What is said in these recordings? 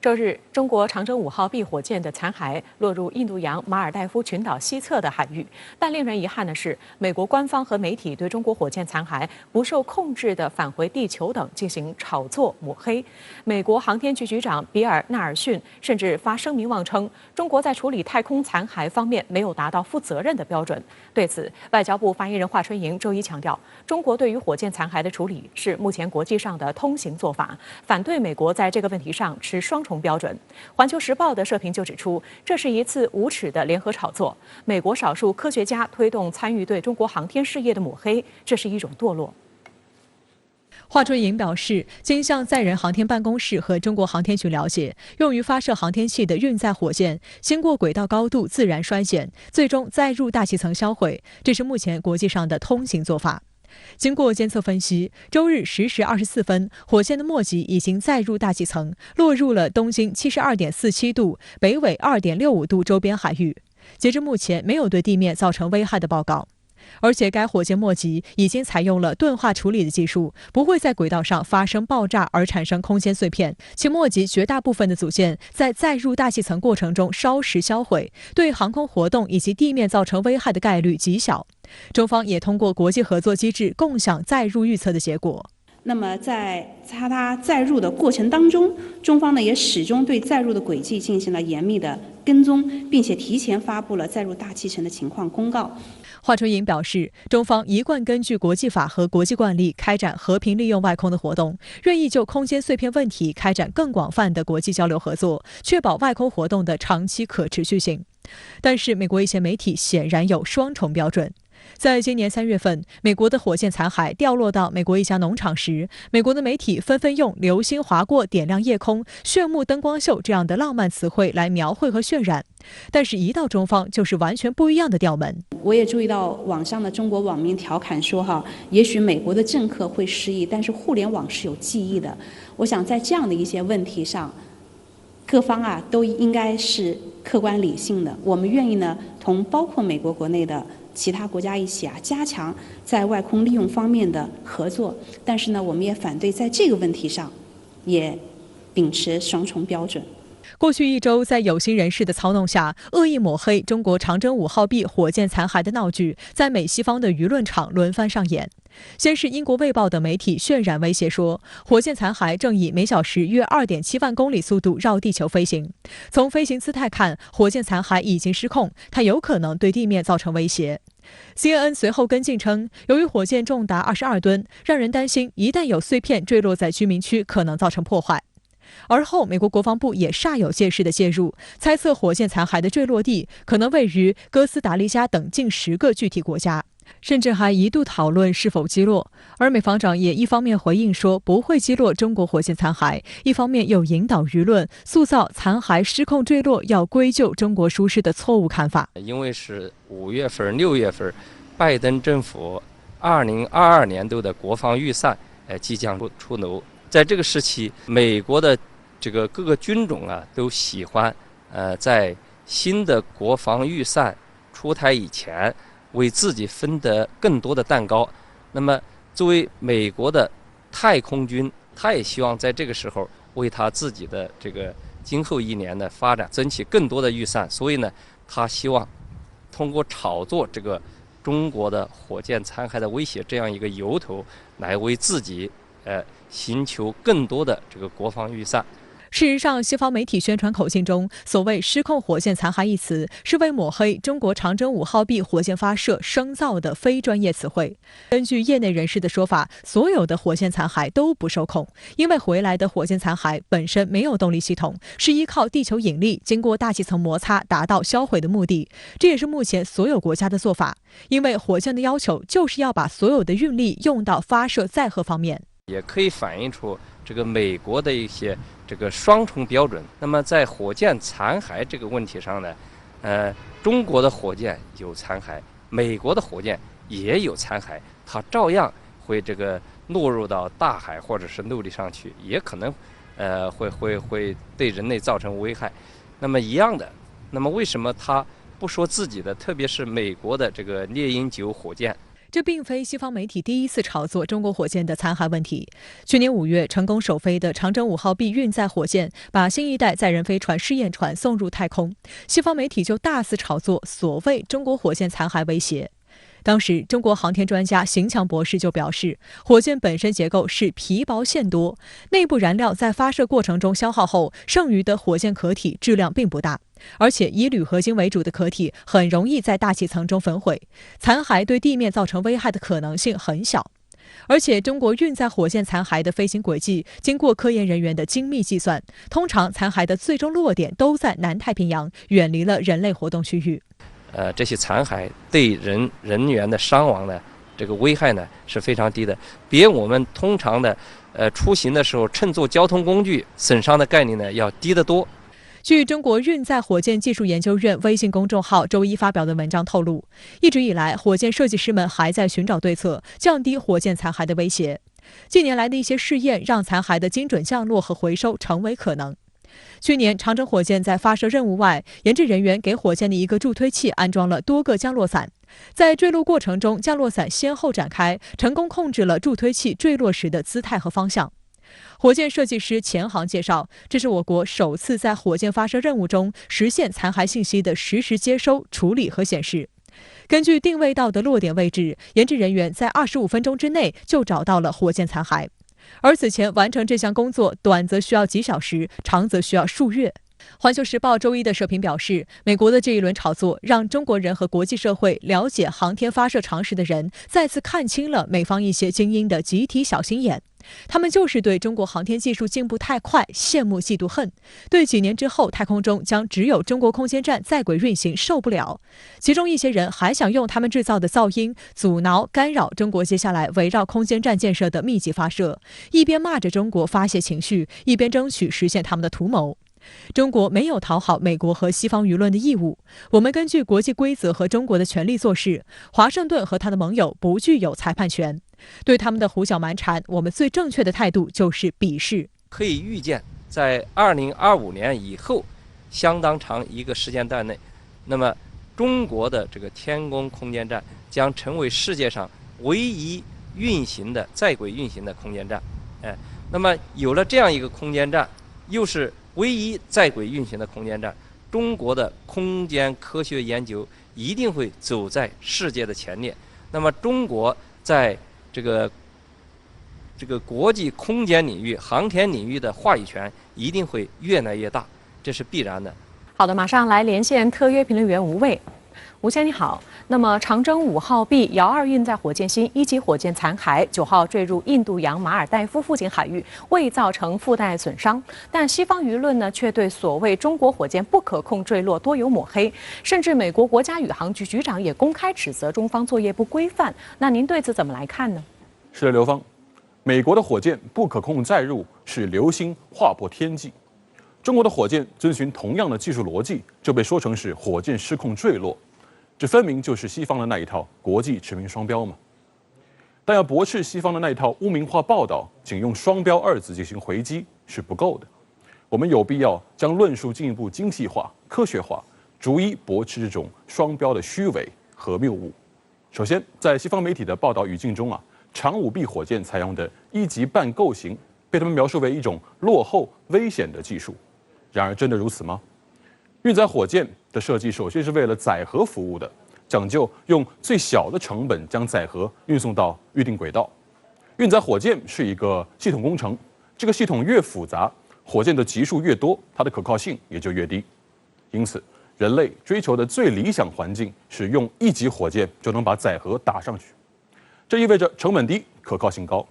周日，中国长征5号 B 火箭的残骸落入印度洋马尔代夫群岛西侧的海域。但令人遗憾的是，美国官方和媒体对中国火箭残骸不受控制地返回地球等进行炒作抹黑。美国航天局局长比尔·纳尔逊甚至发声明妄称，中国在处理太空残骸方面没有达到负责任的标准。对此，外交部发言人华春莹周一强调，中国对于火箭残骸的处理是目前国际上的通行做法，反对美国在这个问题上持双重标准。环球时报的社评就指出，这是一次无耻的联合炒作。美国少数科学家推动参与对中国航天事业的抹黑，这是一种堕落。华春莹表示，经向载人航天办公室和中国航天局了解，用于发射航天器的运载火箭经过轨道高度自然衰减，最终载入大气层销毁，这是目前国际上的通行做法。经过监测分析，周日10时24分，火箭的末级已经载入大气层，落入了东经72.47度、北纬2.65度周边海域。截至目前，没有对地面造成危害的报告。而且该火箭末级已经采用了钝化处理的技术，不会在轨道上发生爆炸而产生空间碎片，其末级绝大部分的组件在载入大气层过程中烧蚀销毁，对航空活动以及地面造成危害的概率极小。中方也通过国际合作机制共享载入预测的结果。那么在它载入的过程当中，中方呢也始终对载入的轨迹进行了严密的跟踪，并且提前发布了载入大气层的情况公告。华春莹表示，中方一贯根据国际法和国际惯例开展和平利用外空的活动，愿意就空间碎片问题开展更广泛的国际交流合作，确保外空活动的长期可持续性。但是，美国一些媒体显然有双重标准。在今年3月份，美国的火箭残骸掉落到美国一家农场时，美国的媒体纷纷用流星划过点亮夜空、炫目灯光秀这样的浪漫词汇来描绘和渲染。但是，一到中方就是完全不一样的调门。我也注意到网上的中国网民调侃说也许美国的政客会失忆，但是互联网是有记忆的。我想在这样的一些问题上，各方都应该是客观理性的。我们愿意呢，同包括美国国内的其他国家一起加强在外空利用方面的合作，但是呢，我们也反对在这个问题上也秉持双重标准。过去1周，在有心人士的操弄下，恶意抹黑中国长征5号 B 火箭残骸的闹剧，在美西方的舆论场轮番上演。先是英国《卫报》等媒体渲染威胁说，火箭残骸正以每小时约2.7万公里速度绕地球飞行。从飞行姿态看，火箭残骸已经失控，它有可能对地面造成威胁。CNN 随后跟进称，由于火箭重达22吨，让人担心一旦有碎片坠落在居民区，可能造成破坏。而后，美国国防部也煞有介事地介入，猜测火箭残骸的坠落地可能位于哥斯达黎加等近10个具体国家，甚至还一度讨论是否击落。而美防长也一方面回应说不会击落中国火箭残骸，一方面又引导舆论塑造残骸失控坠落要归咎中国疏失的错误看法。因为是5月份、6月份，拜登政府2022年度的国防预算即将出炉。在这个时期，美国的这个各个军种都喜欢在新的国防预算出台以前为自己分得更多的蛋糕。那么作为美国的太空军，他也希望在这个时候为他自己的这个今后1年的发展争取更多的预算，所以呢，他希望通过炒作这个中国的火箭残骸的威胁这样一个由头，来为自己寻求更多的这个国防预算。事实上，西方媒体宣传口径中所谓失控火箭残骸一词，是为抹黑中国长征5号 B 火箭发射生造的非专业词汇。根据业内人士的说法，所有的火箭残骸都不受控，因为回来的火箭残骸本身没有动力系统，是依靠地球引力经过大气层摩擦达到销毁的目的。这也是目前所有国家的做法，因为火箭的要求就是要把所有的运力用到发射载荷方面。也可以反映出这个美国的一些这个双重标准。那么在火箭残骸这个问题上呢，中国的火箭有残骸，美国的火箭也有残骸，它照样会这个落入到大海或者是陆地上去，也可能会对人类造成危害。那么一样的，那么为什么他不说自己的，特别是美国的这个猎鹰9火箭？这并非西方媒体第一次炒作中国火箭的残骸问题。去年5月成功首飞的长征5号 B 运载火箭，把新一代载人飞船试验船送入太空，西方媒体就大肆炒作所谓中国火箭残骸威胁。当时，中国航天专家邢强博士就表示，火箭本身结构是皮薄馅多，内部燃料在发射过程中消耗后，剩余的火箭壳体质量并不大，而且以铝合金为主的壳体很容易在大气层中焚毁，残骸对地面造成危害的可能性很小。而且，中国运载火箭残骸的飞行轨迹经过科研人员的精密计算，通常残骸的最终落点都在南太平洋，远离了人类活动区域。这些残骸对人员的伤亡呢，这个危害呢是非常低的，比我们通常的出行的时候乘坐交通工具损伤的概率呢要低得多。据中国运载火箭技术研究院微信公众号周一发表的文章透露，一直以来，火箭设计师们还在寻找对策，降低火箭残骸的威胁。近年来的一些试验，让残骸的精准降落和回收成为可能。去年，长征火箭在发射任务外，研制人员给火箭的一个助推器安装了多个降落伞，在坠落过程中，降落伞先后展开，成功控制了助推器坠落时的姿态和方向。火箭设计师钱航介绍，这是我国首次在火箭发射任务中实现残骸信息的实时接收、处理和显示。根据定位到的落点位置，研制人员在25分钟之内就找到了火箭残骸。而此前完成这项工作，短则需要几小时，长则需要数月。环球时报周一的社评表示，美国的这一轮炒作，让中国人和国际社会了解航天发射常识的人，再次看清了美方一些精英的集体小心眼。他们就是对中国航天技术进步太快羡慕嫉妒恨，对几年之后太空中将只有中国空间站在轨运行受不了。其中一些人还想用他们制造的噪音阻挠干扰中国接下来围绕空间站建设的密集发射，一边骂着中国发泄情绪，一边争取实现他们的图谋。中国没有讨好美国和西方舆论的义务，我们根据国际规则和中国的权利做事。华盛顿和他的盟友不具有裁判权，对他们的胡搅蛮缠，我们最正确的态度就是鄙视。可以预见，在2025年以后相当长一个时间段内，那么中国的这个天宫空间站将成为世界上唯一运行的在轨运行的空间站。那么有了这样一个空间站，又是唯一在轨运行的空间站，中国的空间科学研究一定会走在世界的前列。那么中国在这个国际空间领域、航天领域的话语权一定会越来越大，这是必然的。好的，马上来连线特约评论员吴卫。吴先生你好，那么长征5号 B 遥2运载火箭星1级火箭残骸9号坠入印度洋马尔代夫附近海域，未造成附带损伤，但西方舆论呢却对所谓中国火箭不可控坠落多有抹黑，甚至美国国家宇航局局长也公开指责中方作业不规范。那您对此怎么来看呢？是的，刘芳，美国的火箭不可控载入是流星划破天际，中国的火箭遵循同样的技术逻辑，就被说成是火箭失控坠落。这分明就是西方的那一套国际驰名双标嘛。但要驳斥西方的那一套污名化报道，仅用双标二字进行回击是不够的。我们有必要将论述进一步精细化、科学化，逐一驳斥这种双标的虚伪和谬误。首先，在西方媒体的报道语境中长5 B 火箭采用的1级半构型被他们描述为一种落后、危险的技术。然而，真的如此吗？运载火箭的设计首先是为了载荷服务的，讲究用最小的成本将载荷运送到预定轨道。运载火箭是一个系统工程，这个系统越复杂，火箭的级数越多，它的可靠性也就越低。因此，人类追求的最理想环境是用1级火箭就能把载荷打上去，这意味着成本低、可靠性高。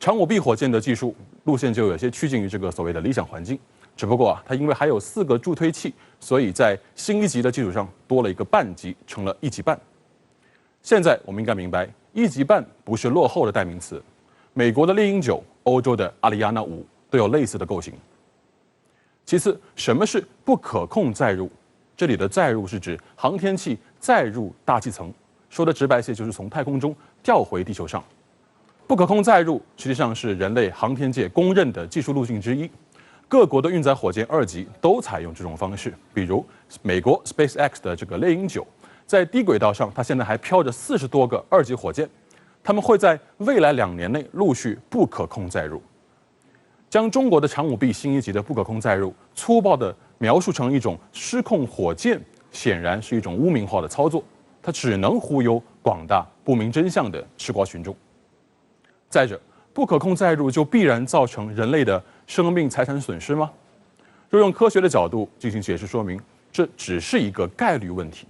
长5 B 火箭的技术路线就有些趋近于这个所谓的理想环境。只不过它因为还有4个助推器，所以在新1级的基础上多了一个半级，成了1级半。现在我们应该明白，1级半不是落后的代名词。美国的猎鹰9、欧洲的阿里亚纳5都有类似的构型。其次，什么是不可控载入？这里的载入是指航天器载入大气层，说的直白些就是从太空中调回地球上。不可控载入实际上是人类航天界公认的技术路径之一。各国的运载火箭2级都采用这种方式，比如美国 SpaceX 的这个猎鹰9，在低轨道上，它现在还飘着40多个2级火箭，它们会在未来2年内陆续不可控载入。将中国的长5B新一级的不可控载入粗暴地描述成一种失控火箭，显然是一种污名化的操作，它只能忽悠广大不明真相的吃瓜群众。再者，不可控载入就必然造成人类的生命财产损失吗？若用科学的角度进行解释说明，这只是一个概率问题。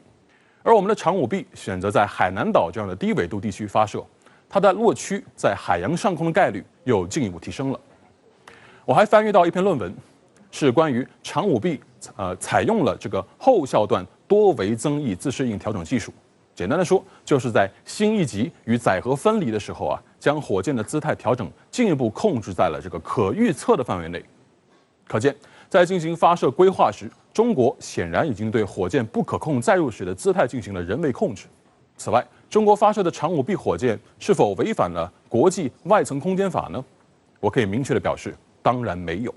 而我们的长5B选择在海南岛这样的低纬度地区发射，它的落区在海洋上空的概率又进一步提升了。我还翻阅到一篇论文，是关于长5B采用了这个后效段多维增益自适应调整技术。简单的说，就是在新一级与载荷分离的时候将火箭的姿态调整进一步控制在了这个可预测的范围内。可见，在进行发射规划时，中国显然已经对火箭不可控载入时的姿态进行了人为控制。此外，中国发射的长5B火箭是否违反了国际外层空间法呢？我可以明确地表示，当然没有。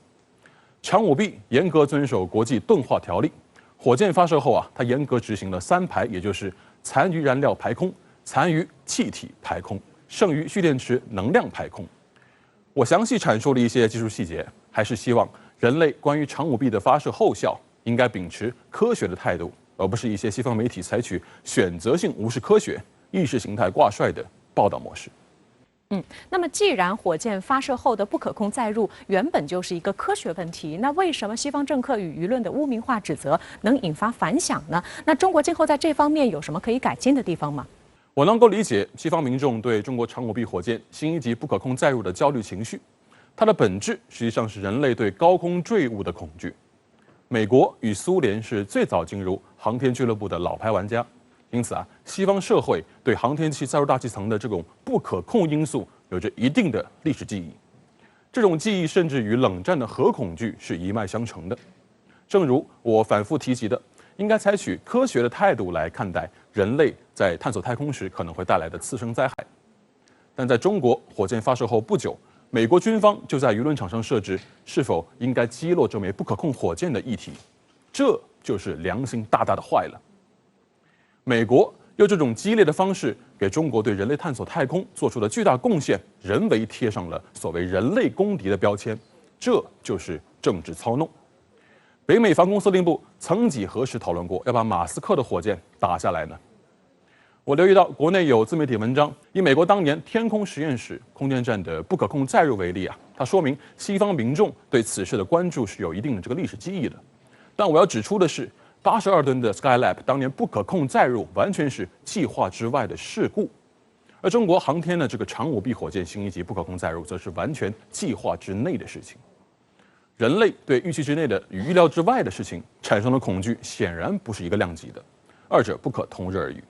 长5B严格遵守国际钝化条例，火箭发射后它严格执行了3排，也就是残余燃料排空、残余气体排空、剩余蓄电池能量排空。我详细阐述了一些技术细节，还是希望人类关于长5B的发射后效应该秉持科学的态度，而不是一些西方媒体采取选择性无视科学、意识形态挂帅的报道模式。那么既然火箭发射后的不可控载入原本就是一个科学问题，那为什么西方政客与舆论的污名化指责能引发反响呢？那中国今后在这方面有什么可以改进的地方吗？我能够理解西方民众对中国长5B火箭新一级不可控载入的焦虑情绪，它的本质实际上是人类对高空坠物的恐惧。美国与苏联是最早进入航天俱乐部的老牌玩家。因此西方社会对航天器载入大气层的这种不可控因素有着一定的历史记忆，这种记忆甚至与冷战的核恐惧是一脉相承的。正如我反复提及的，应该采取科学的态度来看待人类在探索太空时可能会带来的次生灾害。但在中国火箭发射后不久，美国军方就在舆论场上设置是否应该击落这枚不可控火箭的议题，这就是良心大大的坏了。美国用这种激烈的方式给中国对人类探索太空做出的巨大贡献人为贴上了所谓人类公敌的标签，这就是政治操弄。北美防空司令部曾几何时讨论过要把马斯克的火箭打下来呢？我留意到国内有自媒体文章以美国当年天空实验室空间站的不可控载入为例它说明西方民众对此事的关注是有一定的这个历史记忆的。但我要指出的是，82吨的 Skylab 当年不可控载入完全是计划之外的事故，而中国航天的这个长5B火箭新一级不可控载入则是完全计划之内的事情。人类对预期之内的与预料之外的事情产生的恐惧显然不是一个量级的，二者不可同日而语。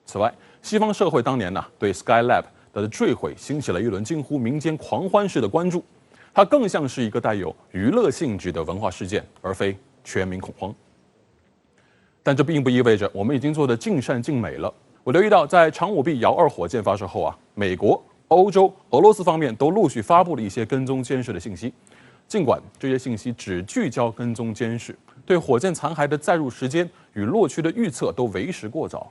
此外，西方社会当年对 Skylab 的坠毁兴起了一轮近乎民间狂欢式的关注，它更像是一个带有娱乐性质的文化事件，而非全民恐慌。但这并不意味着我们已经做得尽善尽美了。我留意到，在长5B遥2火箭发射后美国、欧洲、俄罗斯方面都陆续发布了一些跟踪监视的信息。尽管这些信息只聚焦跟踪监视，对火箭残骸的载入时间与落区的预测都为时过早。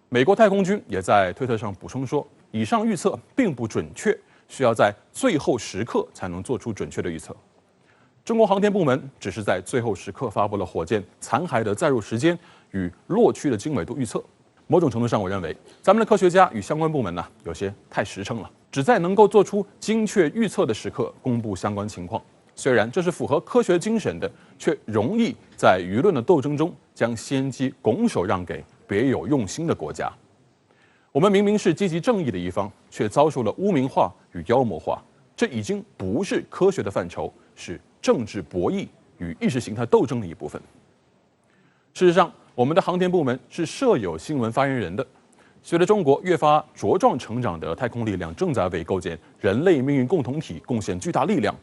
美国太空军也在推特上补充说，以上预测并不准确，需要在最后时刻才能做出准确的预测。中国航天部门只是在最后时刻发布了火箭残骸的载入时间与落区的经纬度预测。某种程度上，我认为咱们的科学家与相关部门有些太实诚了，只在能够做出精确预测的时刻公布相关情况。虽然这是符合科学精神的，却容易在舆论的斗争中将先机拱手让给别有用心的国家。我们明明是积极正义的一方，却遭受了污名化与妖魔化，这已经不是科学的范畴，是政治博弈与意识形态斗争的一部分。事实上，我们的航天部门是设有新闻发言人的。随着中国越发茁壮成长的太空力量正在为构建人类命运共同体贡献巨大力量，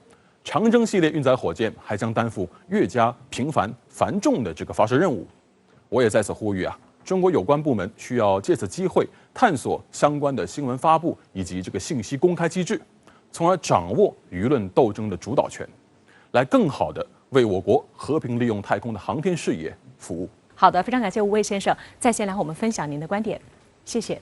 长征系列运载火箭还将担负越加频繁繁重的这个发射任务。我也在此呼吁中国有关部门需要借此机会探索相关的新闻发布以及这个信息公开机制，从而掌握舆论斗争的主导权，来更好地为我国和平利用太空的航天事业服务。好的，非常感谢吴卫先生在线来和我们分享您的观点，谢谢。